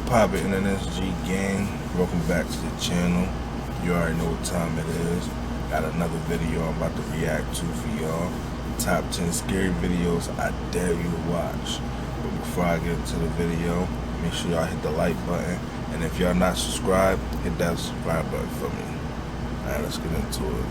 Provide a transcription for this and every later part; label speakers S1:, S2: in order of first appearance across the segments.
S1: Pop it, NSG gang. Welcome back to the channel. You already know what time it is. Got another video I'm about to react to for y'all. Top 10 scary videos I dare you to watch. But before I get into the video, make sure y'all hit the like button. And if y'all not subscribed, hit that subscribe button for me. Alright, let's get into it.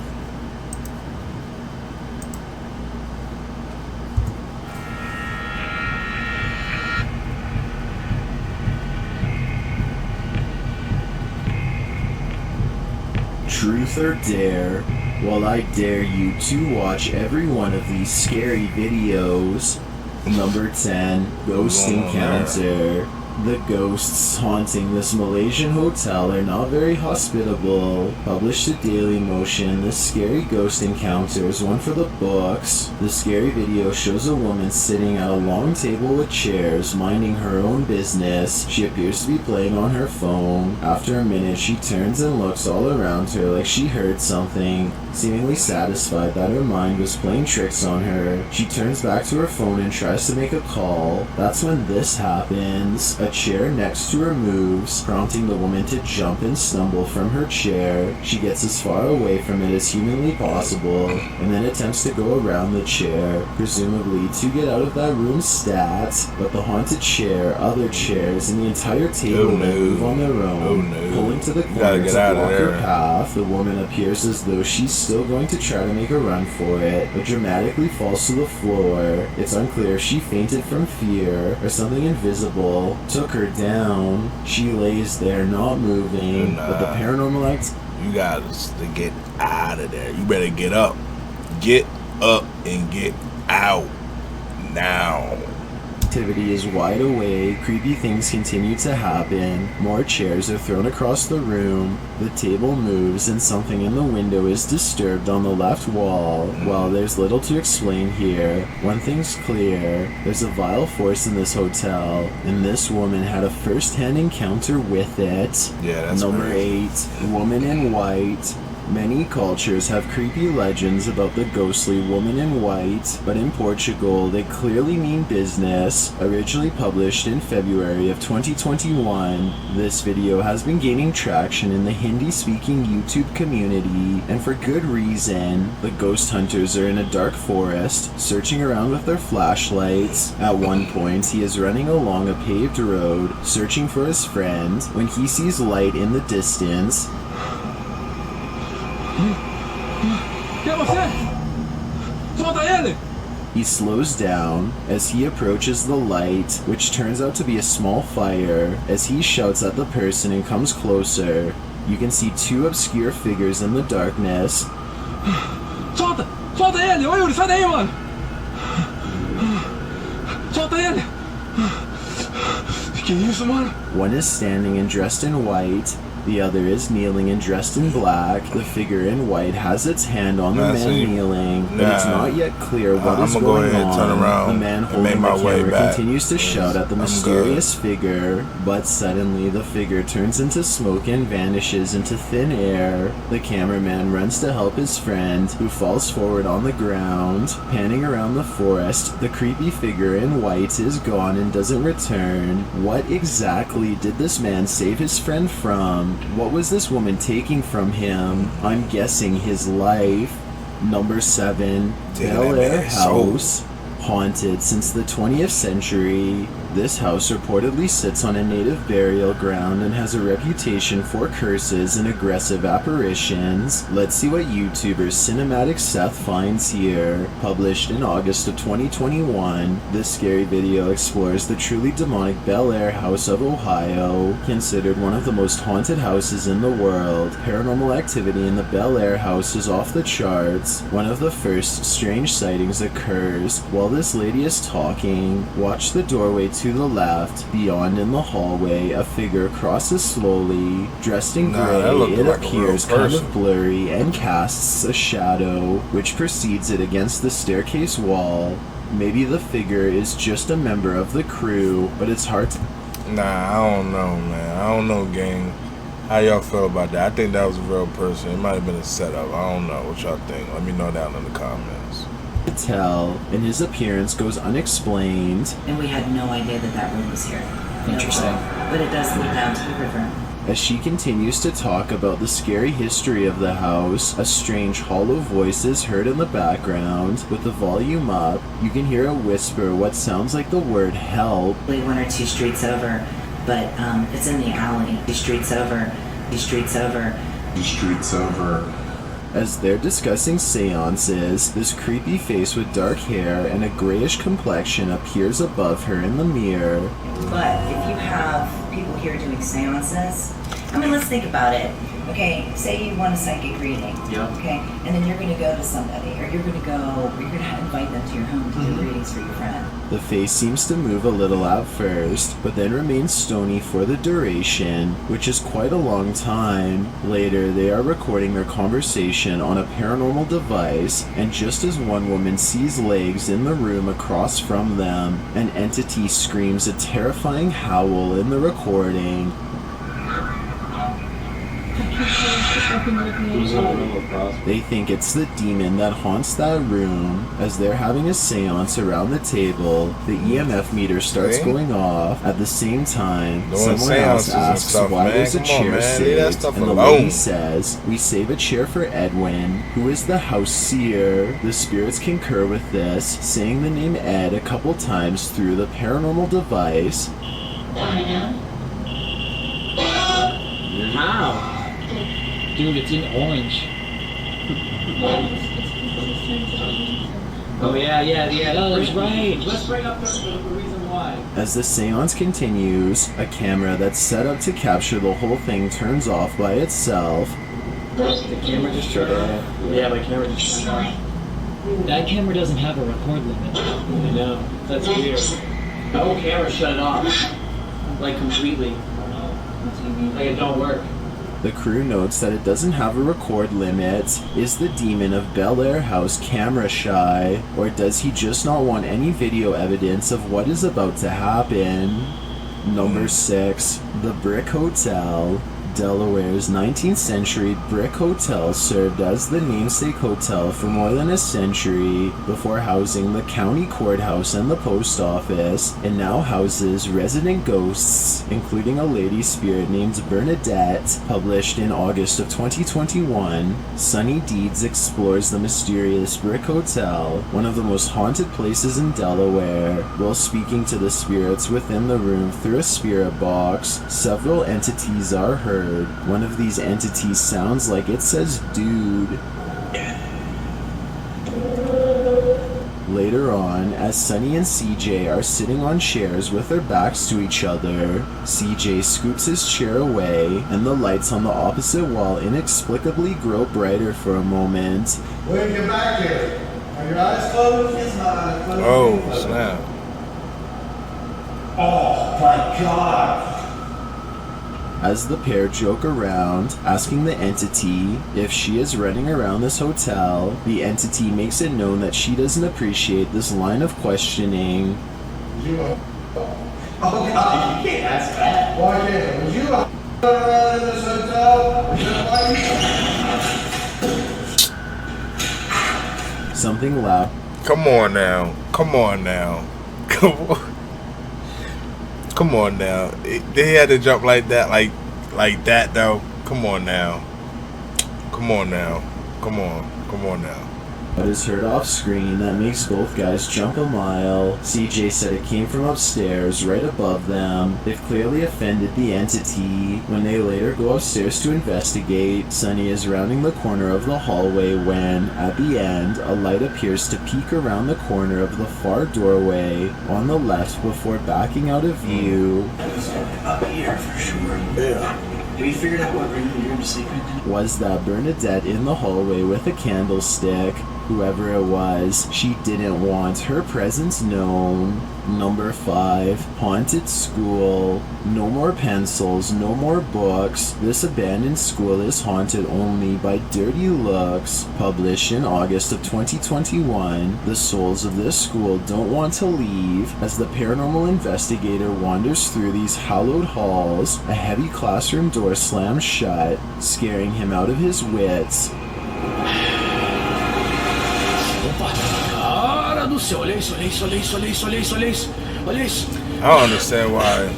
S2: Truth or dare? Well, I dare you to watch every one of these scary videos. Number 10, Ghost Encounter. The ghosts haunting this Malaysian hotel are not very hospitable. Published to Daily Motion, this scary ghost encounter is one for the books. The scary video shows a woman sitting at a long table with chairs, minding her own business. She appears to be playing on her phone. After a minute, she turns and looks all around her like she heard something. Seemingly satisfied that her mind was playing tricks on her, she turns back to her phone and tries to make a call. That's when this happens. A chair next to her moves, prompting the woman to jump and stumble from her chair. She gets as far away from it as humanly possible, and then attempts to go around the chair, presumably to get out of that room stat. But the haunted chair, other chairs, and the entire table move on their own, pulling to the corner to block her path. The woman appears as though she's still going to try to make a run for it, but dramatically falls to the floor. It's unclear if she fainted from fear or something invisible took her down. She lays there not moving, but the paranormal
S1: you guys to get out of there. You better get up and get out now.
S2: Activity is wide awake. Creepy things continue to happen. More chairs are thrown across the room. The table moves and something in the window is disturbed on the left wall. Well, there's little to explain here. One thing's clear. There's a vile force in this hotel, and this woman had a first-hand encounter with it.
S1: Yeah, that's
S2: Number
S1: crazy.
S2: 8, Woman in White. Many cultures have creepy legends about the ghostly woman in white, but in Portugal they clearly mean business. Originally published in February of 2021, this video has been gaining traction in the Hindi-speaking YouTube community, and for good reason. The ghost hunters are in a dark forest, searching around with their flashlights. At one point, he is running along a paved road, searching for his friend, when he sees light in the distance. He slows down as he approaches the light, which turns out to be a small fire. As he shouts at the person and comes closer, you can see two obscure figures in the darkness. One is standing and dressed in white. The other is kneeling and dressed in black. The figure in white has its hand on the man kneeling, but it's not yet clear what is going on. The man holding the camera continues to shout at the mysterious figure, but suddenly the figure turns into smoke and vanishes into thin air. The cameraman runs to help his friend, who falls forward on the ground. Panning around the forest, the creepy figure in white is gone and doesn't return. What exactly did this man save his friend from? What was this woman taking from him? I'm guessing his life. Number 7, Bel Air House. Haunted since the 20th century, this house reportedly sits on a native burial ground and has a reputation for curses and aggressive apparitions. Let's see what YouTuber Cinematic Seth finds here. Published in August of 2021, this scary video explores the truly demonic Bel Air House of Ohio. Considered one of the most haunted houses in the world, paranormal activity in the Bel Air house is off the charts. One of the first strange sightings occurs while this lady is talking. Watch the doorway to the left. Beyond in the hallway, a figure crosses slowly. Dressed in gray, it appears kind of blurry and casts a shadow, which precedes it against the staircase wall. Maybe the figure is just a member of the crew, but it's hard to...
S1: Nah, I don't know, man. I don't know, gang. How y'all feel about that? I think that was a real person. It might have been a setup. I don't know what y'all think. Let me know down in the comments.
S2: Hotel, and his appearance goes unexplained.
S3: And we had no idea that that room was here.
S4: Interesting.
S3: But it does lead down to the river.
S2: As she continues to talk about the scary history of the house, a strange hollow voice is heard in the background. With the volume up, you can hear a whisper what sounds like the word help.
S3: Only 1 or 2 streets over, but it's in the alley. 2 streets over, 2 streets over.
S5: 2 streets over.
S2: As they're discussing seances, this creepy face with dark hair and a grayish complexion appears above her in the mirror.
S3: But if you have people here doing seances, I mean, let's think about it. Okay, say you want a psychic reading.
S4: Yeah.
S3: Okay, and then you're going to go to somebody, or you're going to invite them to your home to do readings for your friend.
S2: The face seems to move a little at first, but then remains stony for the duration, which is quite a long time. Later, they are recording their conversation on a paranormal device, and just as one woman sees legs in the room across from them, an entity screams a terrifying howl in the recording. They think it's the demon that haunts that room. As they're having a seance around the table, the EMF meter starts going off. At the same time, someone else asks why there's a chair saved, and the lady says, "We save a chair for Edwin, who is the house seer." The spirits concur with this, saying the name Ed a couple times through the paranormal device.
S4: How? Dude, it's in orange. Oh yeah, no, that's right. Let's bring up the reason why.
S2: As the seance continues, a camera that's set up to capture the whole thing turns off by itself.
S4: The camera just turned off. Yeah, my camera just turned off. That camera doesn't have a record limit. I know. That's weird. The whole camera shut it off. Like completely. Like it don't work.
S2: The crew notes that it doesn't have a record limit. Is the demon of Bel Air House camera shy? Or does he just not want any video evidence of what is about to happen? Number 6. The Brick Hotel. Delaware's 19th century brick hotel served as the namesake hotel for more than a century before housing the county courthouse and the post office, and now houses resident ghosts, including a lady spirit named Bernadette. Published in August of 2021, Sunny Deeds explores the mysterious brick hotel, one of the most haunted places in Delaware. While speaking to the spirits within the room through a spirit box, several entities are heard. One of these entities sounds like it says dude. Later on, as Sunny and CJ are sitting on chairs with their backs to each other, CJ scoops his chair away, and the lights on the opposite wall inexplicably grow brighter for a moment.
S6: When you get back here, are your eyes closed? It's not closed.
S1: Oh, snap.
S6: Oh my God.
S2: As the pair joke around, asking the entity if she is running around this hotel, the entity makes it known that she doesn't appreciate this line of questioning.
S6: Oh God, you can't ask that. Why can't? Would you run around in this hotel?
S2: Something loud.
S1: Come on now. Come on now. Come on. Come on now. They had to jump like that, like that though. Come on now. Come on now. Come on. Come on now.
S2: What is heard off screen that makes both guys jump a mile. CJ said it came from upstairs, right above them. They've clearly offended the entity. When they later go upstairs to investigate, Sunny is rounding the corner of the hallway when, at the end, a light appears to peek around the corner of the far doorway on the left before backing out of view.
S4: Up here for sure.
S1: Yeah.
S4: Have you figured out what room you're to sleep in?
S2: Was that Bernadette in the hallway with a candlestick? Whoever it was, she didn't want her presence known. Number 5, haunted school. No more pencils, no more books. This abandoned school is haunted only by dirty looks. Published in August of 2021, the souls of this school don't want to leave. As the paranormal investigator wanders through these hallowed halls, a heavy classroom door slams shut, scaring him out of his wits.
S4: Oh,
S7: do céu, olha isso, olha isso, olha isso, olha isso, olha isso, olha isso, olha isso.
S1: I don't understand why.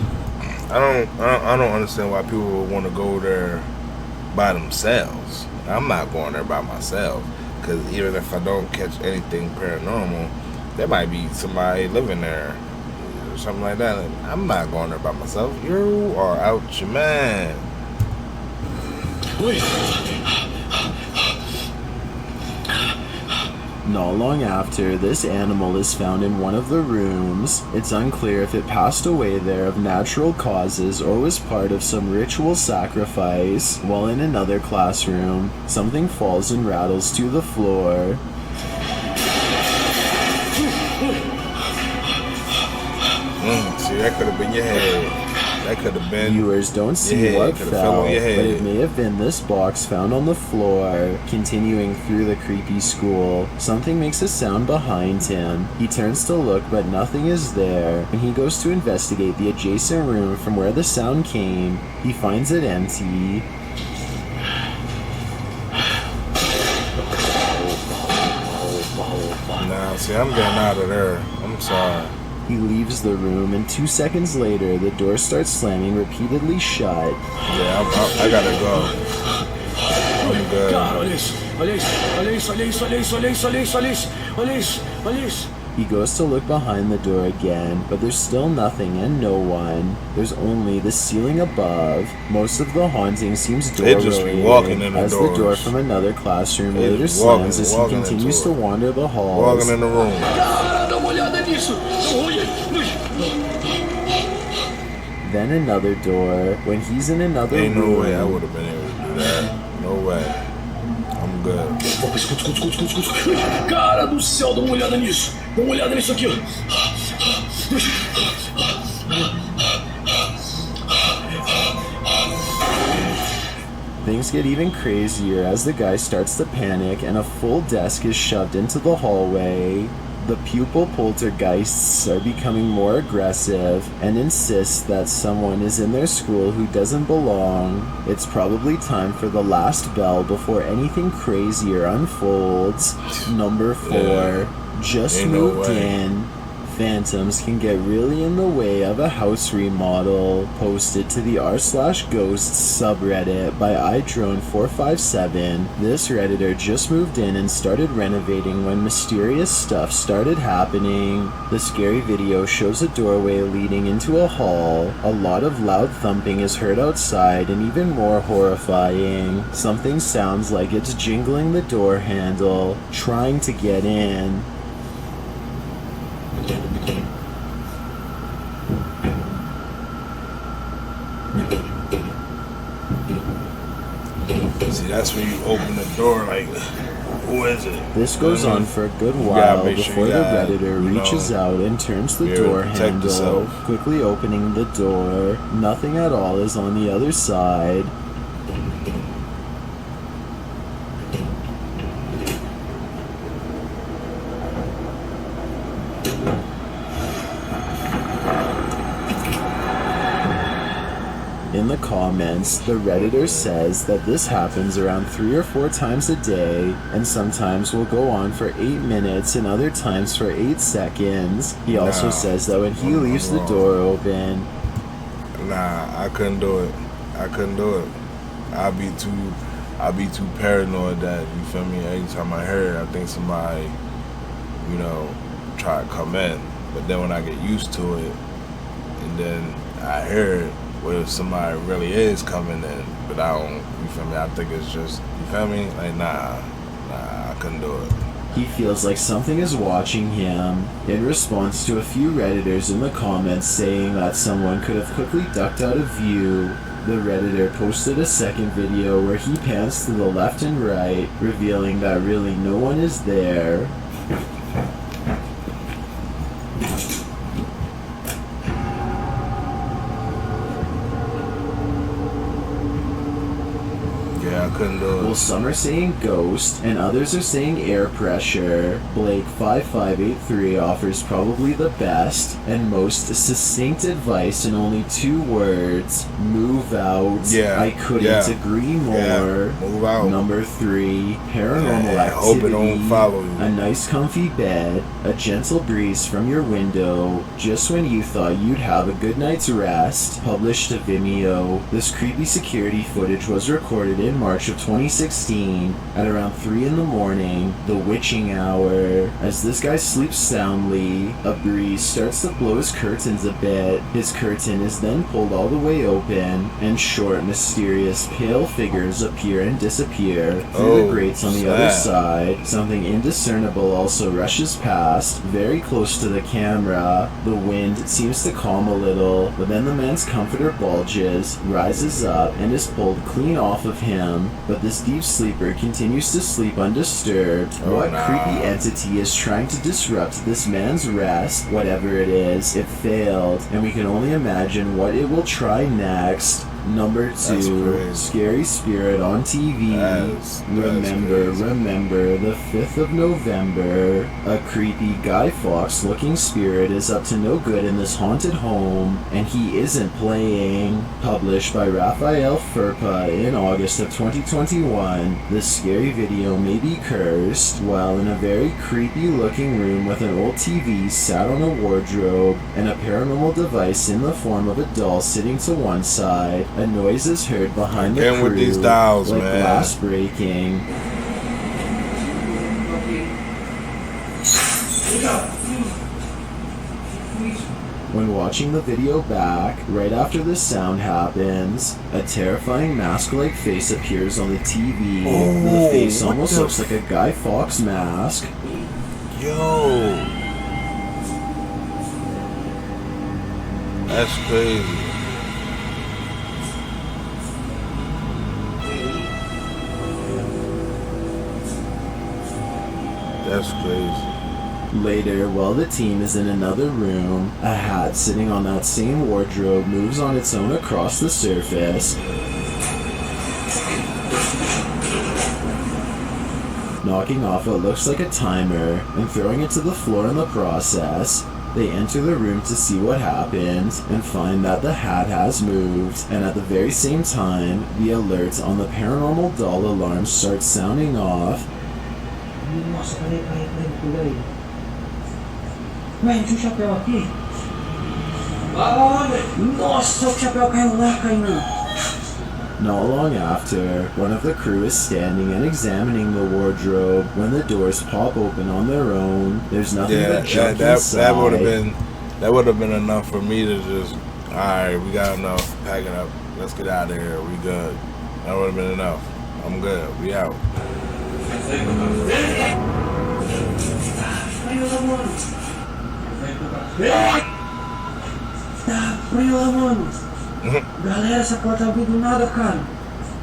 S1: I don't understand why people would want to go there by themselves. I'm not going there by myself, because even if I don't catch anything paranormal, there might be somebody living there or something like that. I'm not going there by myself. You are out your man.
S2: Not long after, this animal is found in one of the rooms. It's unclear if it passed away there of natural causes or was part of some ritual sacrifice. While in another classroom, something falls and rattles to the floor.
S1: See, that could have been your head. That could have been.
S2: Viewers don't see what fell,
S1: on your head.
S2: but it may have been this box found on the floor. Continuing through the creepy school, something makes a sound behind him. He turns to look, but nothing is there. When he goes to investigate the adjacent room from where the sound came, he finds it empty.
S1: Nah, see, I'm getting out of there. I'm sorry.
S2: He leaves the room, and 2 seconds later, the door starts slamming repeatedly shut.
S1: Yeah, I gotta go. I'm good.
S7: Cara, olha isso, olha isso, olha isso, olha isso, olha isso, olha isso, olha isso, olha isso, olha isso, olha isso.
S2: He goes to look behind the door again, but there's still nothing and no one. There's only the ceiling above. Most of the haunting seems
S1: They just be walking in
S2: door-related,
S1: the
S2: as the door
S1: doors.
S2: from another classroom
S1: They
S2: later
S1: just walking-
S2: slams as he
S1: walking
S2: continues
S1: into
S2: to
S1: it.
S2: wander the halls.
S1: Walking in the room.
S7: Cara, dá uma olhada nisso. Olha.
S2: Then another door. When he's in another
S1: Ain't no
S2: room,
S1: way I would have been able to do that. No way. I'm good.
S7: Opa, escuta, escuta, escuta, escuta, escuta. Cara do céu, dá uma olhada nisso. Dá uma olhada nisso aqui, ó.
S2: things get even crazier as the guy starts to panic and a full desk is shoved into the hallway. The pupil poltergeists are becoming more aggressive and insist that someone is in their school who doesn't belong. It's probably time for the last bell before anything crazier unfolds. Number 4. Just
S1: Ain't no
S2: moved
S1: way.
S2: in. Phantoms can get really in the way of a house remodel. Posted to the r/ghosts subreddit by iDrone457. This redditor just moved in and started renovating when mysterious stuff started happening. The scary video shows a doorway leading into a hall. A lot of loud thumping is heard outside, and even more horrifying, something sounds like it's jingling the door handle, trying to get in.
S1: See, that's when you open the door like, who is it?
S2: This goes on for a good
S1: gotta
S2: while
S1: make sure
S2: before
S1: you
S2: the
S1: gotta,
S2: redditor
S1: you know,
S2: reaches out and turns the
S1: be able to
S2: door
S1: protect
S2: handle,
S1: yourself.
S2: quickly opening the door. Nothing at all is on the other side. In the comments, the redditor says that this happens around 3 or 4 times a day, and sometimes will go on for 8 minutes and other times for 8 seconds. He also
S1: Nah,
S2: says that when he
S1: I'm
S2: leaves the
S1: wrong.
S2: door open,
S1: Nah, I couldn't do it. I couldn't do it. I'd be too paranoid that, you feel me, every time I hear it, I think somebody, you know, try to come in. But then when I get used to it, and then I hear it, well, if somebody really is coming in, but I don't, you feel me, I think it's just, you feel me, like, nah, I couldn't do it.
S2: he feels like something is watching him. In response to a few redditors in the comments saying that someone could have quickly ducked out of view, the redditor posted a second video where he pans to the left and right, revealing that really no one is there.
S1: Yeah, I I couldn't do it.
S2: Well, some are saying ghost, and others are saying air pressure. Blake5583 offers probably the best and most succinct advice in only 2 words. Move out.
S1: Yeah.
S2: I couldn't agree more.
S1: Yeah. Move out.
S2: Number 3, paranormal
S1: I hope it
S2: activity.
S1: don't follow you.
S2: A nice comfy bed, a gentle breeze from your window, just when you thought you'd have a good night's rest. Published to Vimeo. This creepy security footage was recorded in March of 2016 at around 3 in the morning, the witching hour. As this guy sleeps soundly, a breeze starts to blow his curtains a bit. His curtain is then pulled all the way open, and short, mysterious, pale figures appear and disappear through the grates on the other side. Something indiscernible also rushes past, very close to the camera. The wind seems to calm a little, but then the man's comforter bulges, rises up, and is pulled clean off of him. But this deep sleeper continues to sleep undisturbed. What creepy entity is trying to disrupt this man's rest? Whatever it is, it failed, and we can only imagine what it will try next. Number 2, Scary Spirit on TV. Remember, the 5th of November. A creepy Guy Fawkes looking spirit is up to no good in this haunted home, and he isn't playing. Published by Raphael Furpa in August of 2021. This scary video may be cursed. While in a very creepy looking room with an old TV sat on a wardrobe and a paranormal device in the form of a doll sitting to one side, a noise is heard behind the crew,
S1: with these dolls,
S2: like
S1: man.
S2: glass breaking. When watching the video back, right after this sound happens, a terrifying mask-like face appears on the TV. The face almost looks like a Guy Fawkes mask.
S1: Yo. That's crazy. That's crazy.
S2: Later, while the team is in another room, a hat sitting on that same wardrobe moves on its own across the surface, knocking off what looks like a timer and throwing it to the floor in the process. They enter the room to see what happens and find that the hat has moved, and at the very same time, the alert on the paranormal doll alarm starts sounding off.
S8: Nossa, o chapéu caiu lá, caiu.
S2: Not long after, one of the crew is standing and examining the wardrobe when the doors pop open on their own. There's nothing but junk inside.
S1: That would have been enough for me to just, alright, we got enough, pack it up, let's get out of here, we good. That would have been enough. I'm good, we out.
S8: Galera, essa porta abriu do nada, cara.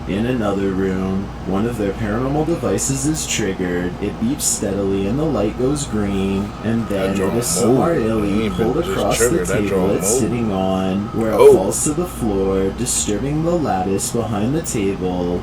S2: In another room, one of their paranormal devices is triggered. It beeps steadily and the light goes green, and then it is summarily pulled across the table it's sitting on, where it falls to the floor, disturbing the lattice behind the table.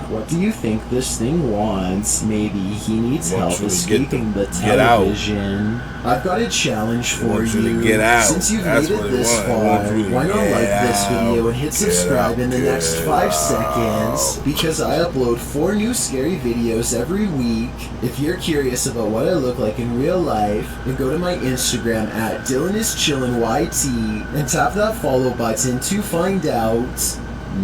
S2: What do you think this thing wants? Maybe he needs help escaping the television. I've got a challenge for you. Since you've made it this far, why not like this video and hit subscribe in the next 5 seconds? Because I upload 4 new scary videos every week. If you're curious about what I look like in real life, then go to my Instagram at DylanIsChillinYT and tap that follow button to find out.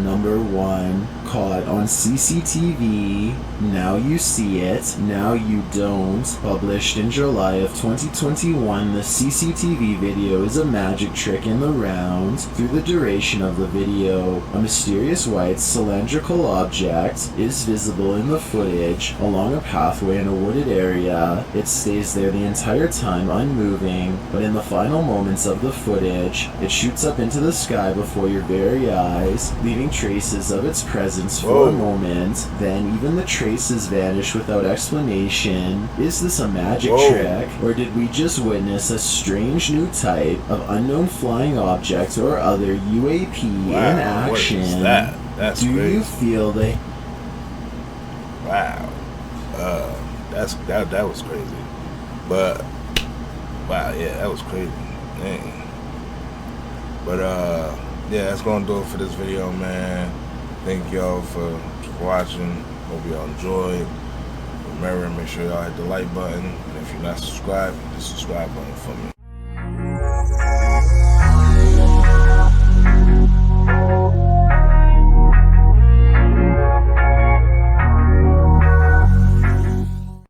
S2: Number 1, caught on CCTV. Now you see it, now you don't. Published in July of 2021, the CCTV video is a magic trick in the round. Through the duration of the video, a mysterious white cylindrical object is visible in the footage along a pathway in a wooded area. It stays there the entire time unmoving, but in the final moments of the footage, it shoots up into the sky before your very eyes, leaving traces of its presence distance for a moment, then even the traces vanish without explanation. Is this a magic trick, or did we just witness a strange new type of unknown flying object or other UAP in action?
S1: What is that? That's
S2: Do
S1: crazy.
S2: you feel the...
S1: Wow. That was crazy. But wow, yeah, that was crazy. Dang. But yeah, that's gonna do it for this video, man. Thank y'all for watching. Hope y'all enjoyed. Remember, make sure y'all hit the like button, and if you're not subscribed, hit the subscribe button for me.